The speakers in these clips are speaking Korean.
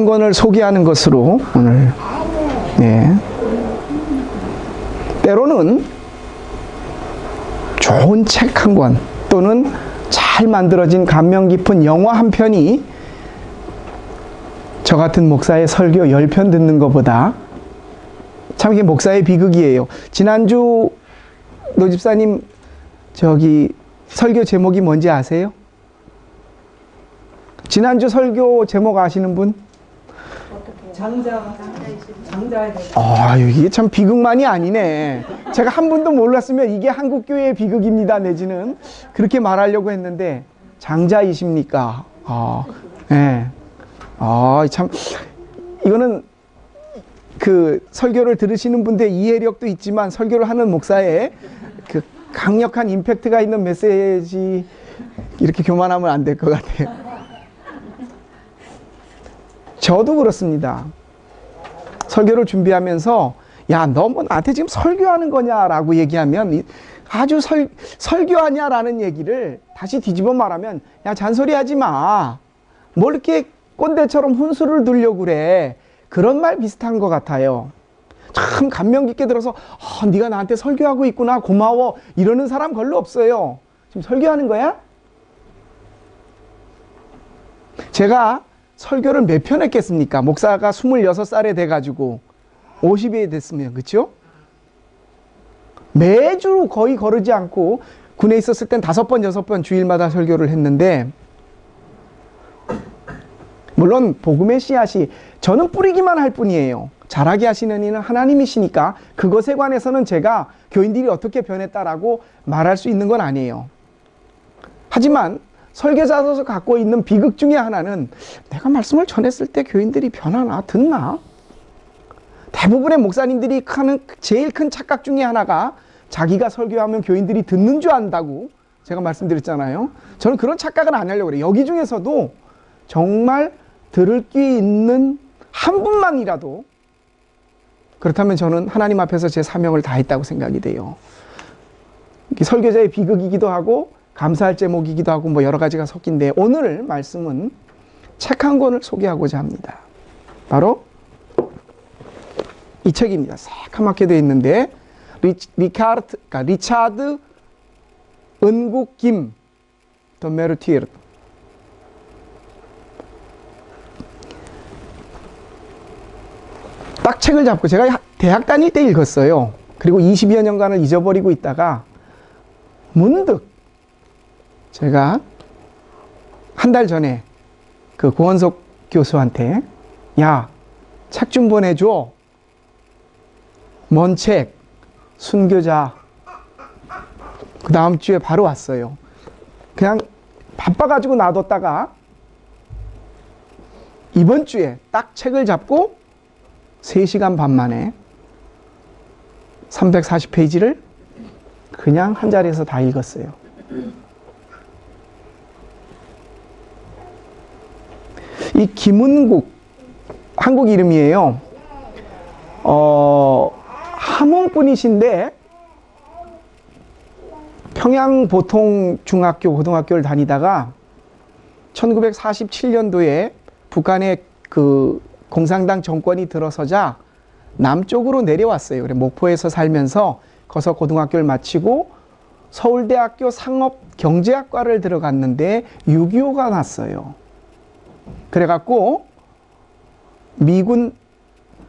권을 소개하는 것으로 오늘 때로는 좋은 책 한 권 또는 잘 만들어진 감명 깊은 영화 한 편이 저 같은 목사의 설교 10편 듣는 것보다 참 이게 목사의 비극이에요. 지난주 노 집사님 설교 제목이 뭔지 아세요? 지난주 설교 제목 아시는 분? 장자에 대해서. 이게 참 비극만이 아니네. 제가 한 분도 몰랐으면 이게 한국교회의 비극입니다 내지는 그렇게 말하려고 했는데 장자이십니까? 참 이거는 그 설교를 들으시는 분들의 이해력도 있지만 설교를 하는 목사의 그 강력한 임팩트가 있는 메시지 이렇게 교만하면 안 될 것 같아요. 저도 그렇습니다. 설교를 준비하면서 야, 너 뭐 나한테 지금 설교하는 거냐라고 얘기하면 아주 설교하냐라는 얘기를 다시 뒤집어 말하면 야, 잔소리하지 마. 뭘 이렇게 꼰대처럼 훈수를 두려고 그래. 그런 말 비슷한 것 같아요. 참 감명 깊게 들어서 네가 나한테 설교하고 있구나 고마워 이러는 사람 별로 없어요. 지금 설교하는 거야? 제가 설교를 몇 편 했겠습니까? 목사가 26살에 돼가지고 50이 됐으면, 그쵸? 매주 거의 거르지 않고 군에 있었을 땐 5번, 6번 주일마다 설교를 했는데 물론 복음의 씨앗이 저는 뿌리기만 할 뿐이에요. 자라게 하시는 이는 하나님이시니까 그것에 관해서는 제가 교인들이 어떻게 변했다라고 말할 수 있는 건 아니에요. 하지만 설교자로서 갖고 있는 비극 중에 하나는 내가 말씀을 전했을 때 교인들이 변하나 듣나? 대부분의 목사님들이 하는 제일 큰 착각 중에 하나가 자기가 설교하면 교인들이 듣는 줄 안다고 제가 말씀드렸잖아요. 저는 그런 착각은 안 하려고 그래요. 여기 중에서도 정말 들을 귀 있는 한 분만이라도 그렇다면 저는 하나님 앞에서 제 사명을 다했다고 생각이 돼요. 설교자의 비극이기도 하고 감사할 제목이기도 하고 뭐 여러 가지가 섞인데 오늘 말씀은 책 한 권을 소개하고자 합니다. 바로 이 책입니다. 새카맣게 되어 있는데 리차드 은국 김 더 메르티르 딱 책을 잡고 제가 대학 다닐 때 읽었어요. 그리고 20여 년간을 잊어버리고 있다가 문득 제가 한 달 전에 그 고원석 교수한테 야, 책 좀 보내줘. 뭔 책? 순교자. 그 다음 주에 바로 왔어요. 그냥 바빠가지고 놔뒀다가 이번 주에 딱 책을 잡고 3시간 반 만에 340페이지를 그냥 한 자리에서 다 읽었어요. 이 김은국, 한국 이름이에요. 함흥 분이신데 평양 보통 중학교, 고등학교를 다니다가 1947년도에 북한의 그 공산당 정권이 들어서자 남쪽으로 내려왔어요. 그래 목포에서 살면서 거기서 고등학교를 마치고 서울대학교 상업경제학과를 들어갔는데 6.25가 났어요. 그래갖고 미군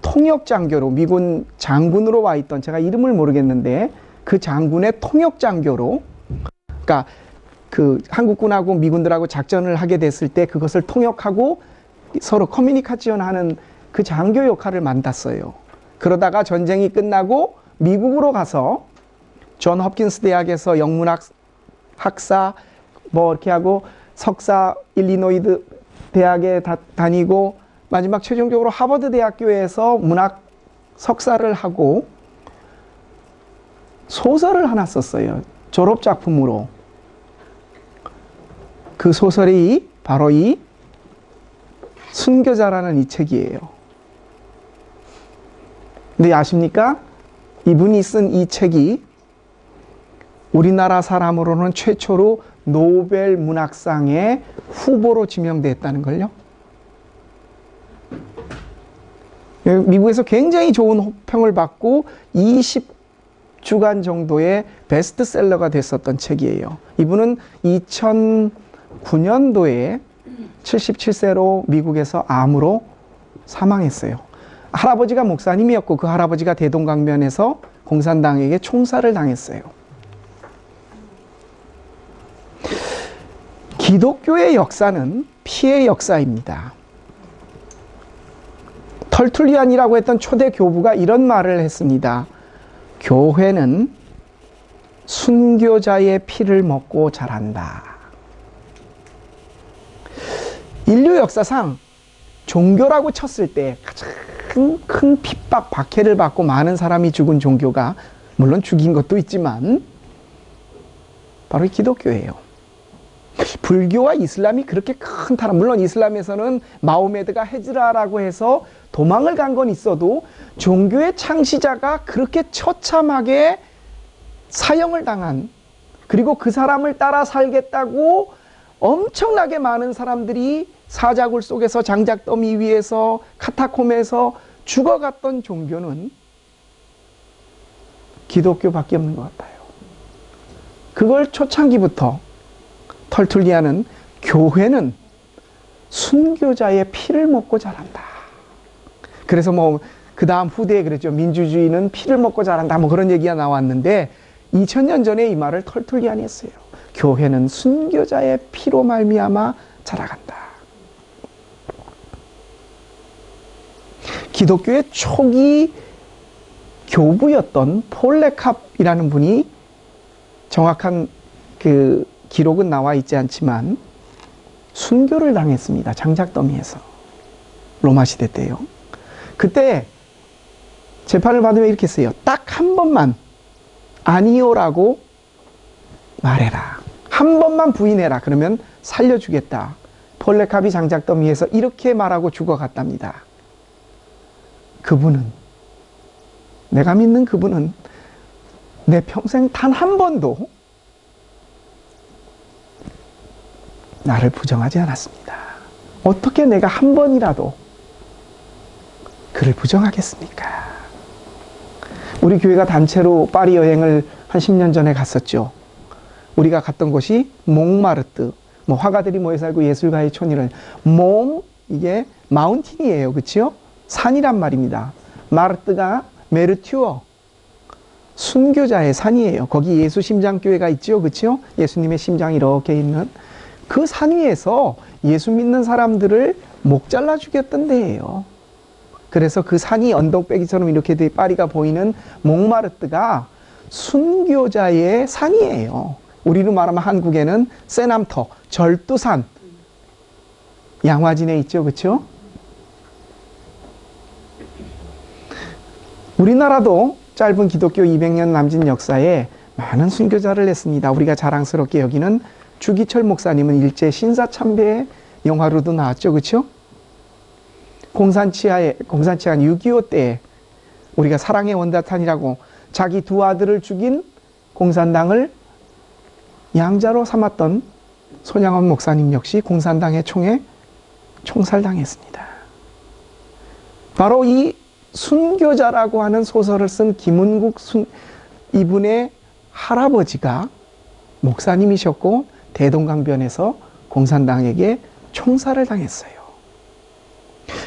통역장교로 미군 장군으로 와 있던 제가 이름을 모르겠는데 그 장군의 통역장교로 그러니까 그 한국군하고 미군들하고 작전을 하게 됐을 때 그것을 통역하고 서로 커뮤니케이션하는 그 장교 역할을 맡았어요. 그러다가 전쟁이 끝나고 미국으로 가서 존 홉킨스 대학에서 영문학 학사 뭐 이렇게 하고 석사 일리노이드 대학에 다니고 마지막 최종적으로 하버드 대학교에서 문학 석사를 하고 소설을 하나 썼어요. 졸업 작품으로. 그 소설이 바로 이 순교자라는 이 책이에요. 근데 아십니까? 이분이 쓴 이 책이 우리나라 사람으로는 최초로 노벨 문학상의 후보로 지명됐다는 걸요. 미국에서 굉장히 좋은 호평을 받고 20주간 정도의 베스트셀러가 됐었던 책이에요. 이분은 2009년도에 77세로 미국에서 암으로 사망했어요. 할아버지가 목사님이었고 그 할아버지가 대동강변에서 공산당에게 총살을 당했어요. 기독교의 역사는 피의 역사입니다. 털툴리안이라고 했던 초대 교부가 이런 말을 했습니다. 교회는 순교자의 피를 먹고 자란다. 인류 역사상 종교라고 쳤을 때 가장 큰 핍박, 박해를 받고 많은 사람이 죽은 종교가, 물론 죽인 것도 있지만 바로 기독교예요. 불교와 이슬람이 그렇게 큰 타락, 물론 이슬람에서는 마호메드가 헤즈라라고 해서 도망을 간 건 있어도 종교의 창시자가 그렇게 처참하게 사형을 당한, 그리고 그 사람을 따라 살겠다고 엄청나게 많은 사람들이 사자굴 속에서, 장작더미 위에서, 카타콤에서 죽어갔던 종교는 기독교밖에 없는 것 같아요. 그걸 초창기부터 털툴리안은 교회는 순교자의 피를 먹고 자란다. 그래서 뭐 그 다음 후대에 그랬죠. 민주주의는 피를 먹고 자란다. 뭐 그런 얘기가 나왔는데 2000년 전에 이 말을 털툴리안이 했어요. 교회는 순교자의 피로 말미암아 자라간다. 기독교의 초기 교부였던 폴 레캅이라는 분이, 정확한 그 기록은 나와 있지 않지만 순교를 당했습니다. 장작더미에서. 로마 시대 때요. 그때 재판을 받으면 이렇게 써요. 딱 한 번만 아니요라고 말해라. 한 번만 부인해라. 그러면 살려주겠다. 폴 레캅이 장작더미에서 이렇게 말하고 죽어갔답니다. 그분은, 내가 믿는 그분은 내 평생 단 한 번도 나를 부정하지 않았습니다. 어떻게 내가 한 번이라도 그를 부정하겠습니까? 우리 교회가 단체로 파리 여행을 한 10년 전에 갔었죠. 우리가 갔던 곳이 몽마르트, 뭐 화가들이 모여 살고 예술가의 촌이를, 이게 마운틴이에요. 그렇죠? 산이란 말입니다. 마르트가 메르튜어, 순교자의 산이에요. 거기 예수 심장교회가 있죠. 그렇죠? 예수님의 심장이 이렇게 있는 그 산 위에서 예수 믿는 사람들을 목 잘라 죽였던 데예요. 그래서 그 산이 언덕배기처럼 이렇게 파리가 보이는 몽마르트가 순교자의 산이에요. 우리로 말하면 한국에는 세남터, 절두산, 양화진에 있죠. 그렇죠? 우리나라도 짧은 기독교 200년 남짓 역사에 많은 순교자를 냈습니다. 우리가 자랑스럽게 여기는 주기철 목사님은 일제 신사참배의 영화로도 나왔죠. 그렇죠? 공산치하한 6.25 때 우리가 사랑의 원자탄이라고 자기 두 아들을 죽인 공산당을 양자로 삼았던 손양원 목사님 역시 공산당의 총에 총살당했습니다. 바로 이 순교자라고 하는 소설을 쓴 김은국 이분의 할아버지가 목사님이셨고 대동강변에서 공산당에게 총살을 당했어요.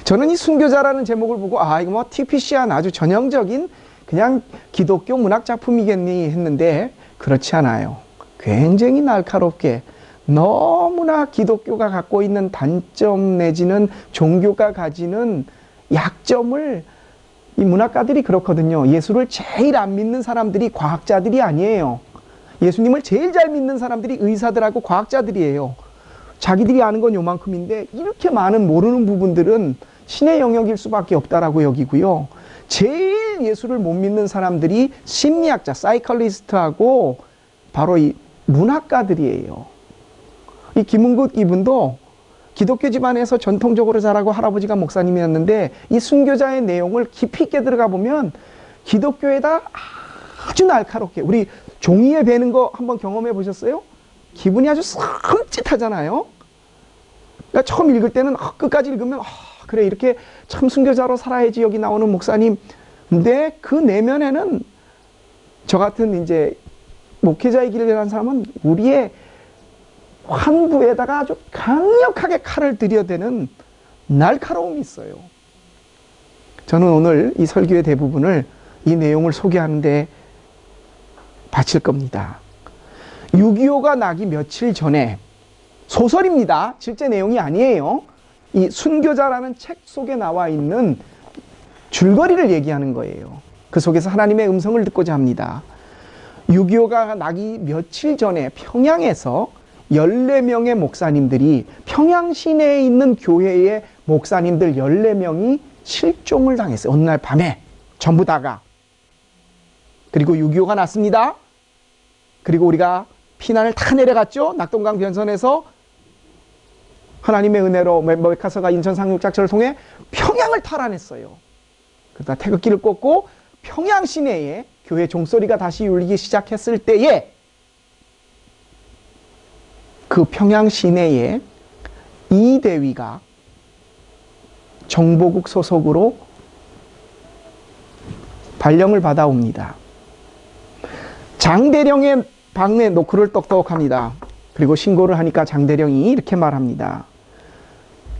저는 이 순교자라는 제목을 보고 이거 뭐 TPC한 아주 전형적인 그냥 기독교 문학 작품이겠니 했는데 그렇지 않아요. 굉장히 날카롭게 너무나 기독교가 갖고 있는 단점 내지는 종교가 가지는 약점을, 이 문학가들이 그렇거든요. 예수를 제일 안 믿는 사람들이 과학자들이 아니에요. 예수님을 제일 잘 믿는 사람들이 의사들하고 과학자들이에요. 자기들이 아는 건 요만큼인데 이렇게 많은 모르는 부분들은 신의 영역일 수밖에 없다라고 여기고요. 제일 예수를 못 믿는 사람들이 심리학자, 사이컬리스트하고 바로 이 문학가들이에요. 이 김은국 이분도 기독교 집안에서 전통적으로 자라고 할아버지가 목사님이었는데 이 순교자의 내용을 깊이 있게 들어가 보면 기독교에다 아주 날카롭게, 우리 종이에 베는 거 한번 경험해 보셨어요? 기분이 아주 섬찟하잖아요. 그러니까 처음 읽을 때는 끝까지 읽으면 그래 이렇게 참 순교자로 살아야지 여기 나오는 목사님. 근데 그 내면에는 저 같은 이제 목회자의 길을 가는 사람은 우리의 환부에다가 아주 강력하게 칼을 들여대는 날카로움이 있어요. 저는 오늘 이 설교의 대부분을 이 내용을 소개하는데 바칠 겁니다. 6.25가 나기 며칠 전에, 소설입니다. 실제 내용이 아니에요. 이 순교자라는 책 속에 나와 있는 줄거리를 얘기하는 거예요. 그 속에서 하나님의 음성을 듣고자 합니다. 6.25가 나기 며칠 전에 평양에서 14명의 목사님들이, 평양 시내에 있는 교회의 목사님들 14명이 실종을 당했어요. 어느 날 밤에 전부 다가. 그리고 6.25가 났습니다. 그리고 우리가 피난을 다 내려갔죠. 낙동강 변선에서 하나님의 은혜로 메카서가 인천 상륙작전을 통해 평양을 탈환했어요. 그러다 태극기를 꽂고 평양 시내에 교회 종소리가 다시 울리기 시작했을 때에 그 평양 시내에 이대위가 정보국 소속으로 발령을 받아옵니다. 장대령의 방에 노크를 똑똑합니다. 그리고 신고를 하니까 장대령이 이렇게 말합니다.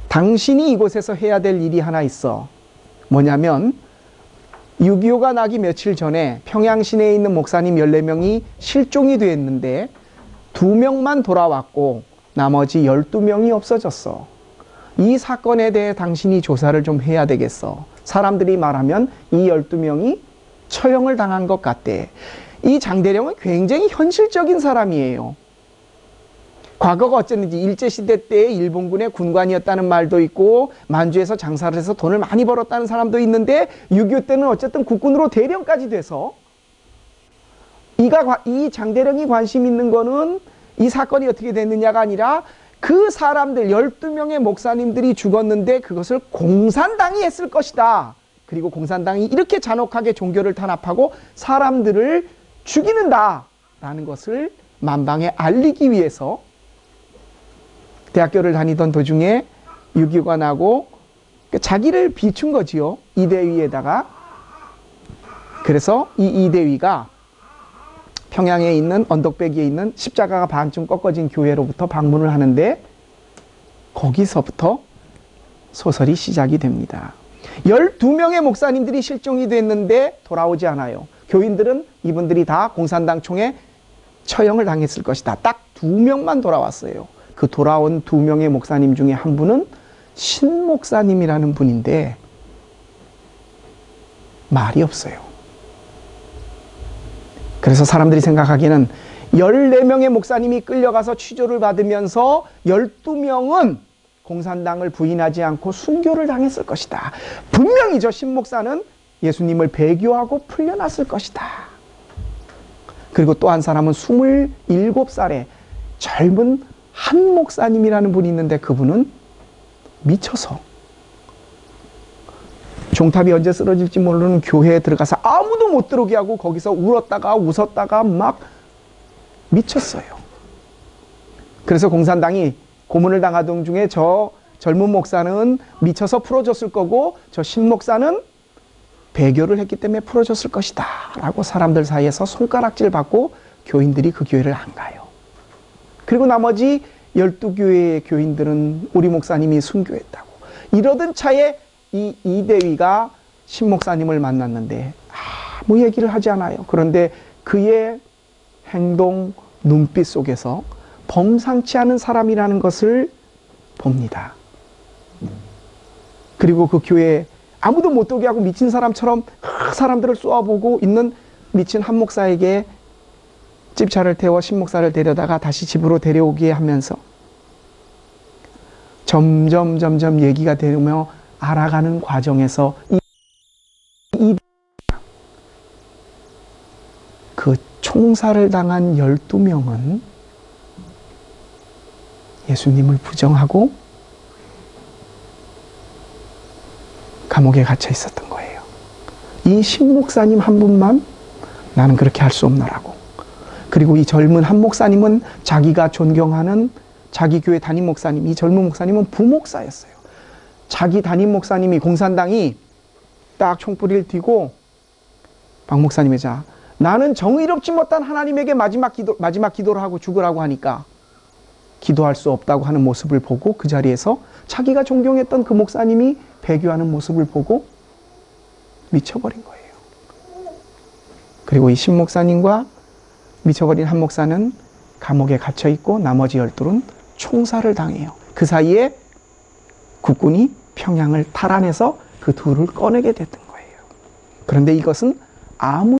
당신이 이곳에서 해야 될 일이 하나 있어. 뭐냐면 6.25가 나기 며칠 전에 평양 시내에 있는 목사님 14명이 실종이 됐는데 2명만 돌아왔고 나머지 12명이 없어졌어. 이 사건에 대해 당신이 조사를 좀 해야 되겠어. 사람들이 말하면 이 12명이 처형을 당한 것 같대. 이 장대령은 굉장히 현실적인 사람이에요. 과거가 어쨌는지 일제시대 때 일본군의 군관이었다는 말도 있고 만주에서 장사를 해서 돈을 많이 벌었다는 사람도 있는데 6.25 때는 어쨌든 국군으로 대령까지 돼서 이 장대령이 관심 있는 거는 이 사건이 어떻게 됐느냐가 아니라 그 사람들 12명의 목사님들이 죽었는데 그것을 공산당이 했을 것이다. 그리고 공산당이 이렇게 잔혹하게 종교를 탄압하고 사람들을 죽이는다 라는 것을 만방에 알리기 위해서 대학교를 다니던 도중에 6.25가 나고 자기를 비춘 거지요. 이대위에다가. 그래서 이 이대위가 평양에 있는 언덕배기에 있는 십자가가 반쯤 꺾어진 교회로부터 방문을 하는데 거기서부터 소설이 시작이 됩니다. 12명의 목사님들이 실종이 됐는데 돌아오지 않아요. 교인들은 이분들이 다 공산당 총에 처형을 당했을 것이다. 딱 2명만 돌아왔어요. 그 돌아온 2명의 목사님 중에 한 분은 신 목사님이라는 분인데 말이 없어요. 그래서 사람들이 생각하기에는 14명의 목사님이 끌려가서 취조를 받으면서 12명은 공산당을 부인하지 않고 순교를 당했을 것이다. 분명히 저 신 목사는 예수님을 배교하고 풀려났을 것이다. 그리고 또 한 사람은 27살의 젊은 한 목사님이라는 분이 있는데 그분은 미쳐서 종탑이 언제 쓰러질지 모르는 교회에 들어가서 아무도 못 들어오게 하고 거기서 울었다가 웃었다가 막 미쳤어요. 그래서 공산당이 고문을 당하던 중에 저 젊은 목사는 미쳐서 풀어줬을 거고 저 신 목사는 배교를 했기 때문에 풀어줬을 것이다 라고 사람들 사이에서 손가락질 받고 교인들이 그 교회를 안 가요. 그리고 나머지 12교회의 교인들은 우리 목사님이 순교했다고. 이러던 차에 이 이대위가 신 목사님을 만났는데 아무 얘기를 하지 않아요. 그런데 그의 행동, 눈빛 속에서 범상치 않은 사람이라는 것을 봅니다. 그리고 그 교회에 아무도 못 오게 하고 미친 사람처럼 사람들을 쏘아보고 있는 미친 한 목사에게 집차를 태워 신 목사를 데려다가 다시 집으로 데려오게 하면서 점점 얘기가 되며 알아가는 과정에서 그 총살을 당한 12명은 예수님을 부정하고 감옥에 갇혀 있었던 거예요. 이 신 목사님 한 분만 나는 그렇게 할 수 없노라고. 그리고 이 젊은 한 목사님은 자기가 존경하는 자기 교회 담임 목사님, 이 젊은 목사님은 부목사였어요. 자기 담임 목사님이, 공산당이 딱 총뿌리를 튀고 박 목사님이, 자, 나는 정의롭지 못한 하나님에게 마지막 기도를 하고 죽으라고 하니까 기도할 수 없다고 하는 모습을 보고, 그 자리에서 자기가 존경했던 그 목사님이 배교하는 모습을 보고 미쳐버린 거예요. 그리고 이 신 목사님과 미쳐버린 한 목사는 감옥에 갇혀 있고 나머지 12은 총살을 당해요. 그 사이에 국군이 평양을 탈환해서 그 둘을 꺼내게 됐던 거예요. 그런데 이것은 아무